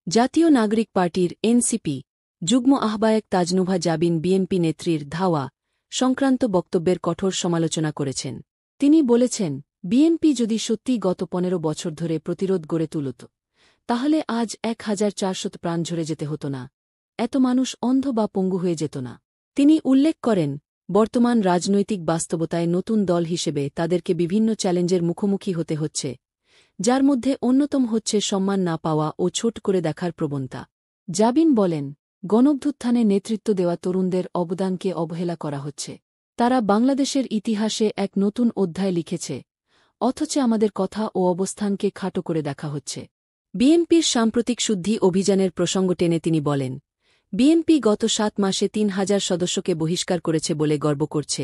জাতীয় নাগরিক পার্টির এনসিপি যুগ্ম আহ্বায়ক তাজনুভা জাবিন বিএনপি নেত্রীর ধাওয়া সংক্রান্ত বক্তব্যের কঠোর সমালোচনা করেছেন। তিনি বলেছেন, বিএনপি যদি সত্যিই গত ১৫ বছর ধরে প্রতিরোধ গড়ে তুলত, তাহলে আজ ১,৪০০ প্রাণ ঝরে যেতে হতো না, এত মানুষ অন্ধ বা পঙ্গু হয়ে যেত না। তিনি উল্লেখ করেন, বর্তমান রাজনৈতিক বাস্তবতায় নতুন দল হিসেবে তাদেরকে বিভিন্ন চ্যালেঞ্জের মুখোমুখি হতে হচ্ছে, যার মধ্যে অন্যতম হচ্ছে সম্মান না পাওয়া ও ছোট করে দেখার প্রবণতা। জাবিন বলেন, গণঅভ্যুত্থানে নেতৃত্ব দেওয়া তরুণদের অবদানকে অবহেলা করা হচ্ছে। তারা বাংলাদেশের ইতিহাসে এক নতুন অধ্যায় লিখেছে, অথচ আমাদের কথা ও অবস্থানকে খাটো করে দেখা হচ্ছে। বিএনপির সাম্প্রতিক শুদ্ধি অভিযানের প্রসঙ্গ টেনে তিনি বলেন, বিএনপি গত ৭ মাসে ৩,০০০ সদস্যকে বহিষ্কার করেছে বলে গর্ব করছে,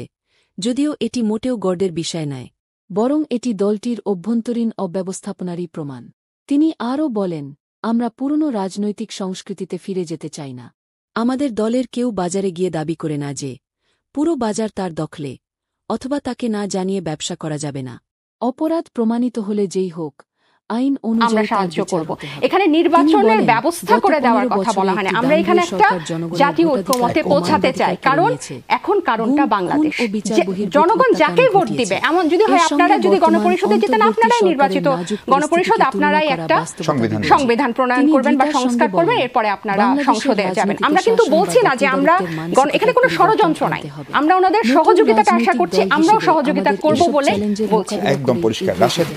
যদিও এটি মোটেও গর্বের বিষয় নয়, বরং এটি দলটির অভ্যন্তরীণ অব্যবস্থাপনারই প্রমাণ। তিনি আরও বলেন, আমরা পুরনো রাজনৈতিক সংস্কৃতিতে ফিরে যেতে চাই না। আমাদের দলের কেউ বাজারে গিয়ে দাবি করে না যে পুরো বাজার তার দখলে, অথবা তাকে না জানিয়ে ব্যবসা করা যাবে না। অপরাধ প্রমাণিত হলে যেই হোক, আইন অনুযায়ী সাহায্য করব। এখানে নির্বাচনের ব্যবস্থা করে দেওয়ার কথা বলা হয় না। আমরা এখানে একটা জাতীয় ঐক্যমতে পৌঁছাতে চাই, কারণ এখন কারণটা বাংলাদেশ। জনগণ যাকে ভোট দিবে, এমন যদি হয় আপনারা যদি গণপরিষদে যেতেন, আপনারাই নির্বাচিত গণপরিষদ, আপনারাই একটা সংবিধান প্রণয়ন করবেন বা সংস্কার করবেন, এরপরে আপনারা সংসদে যাবেন। আমরা কিন্তু বলছি না যে আমরা, এখানে কোনো ষড়যন্ত্র নাই, আমরা ওনাদের সহযোগিতাটা আশা করছি, আমরাও সহযোগিতা করব বলে বলছি। একদম পরিষ্কার। রাশেদ,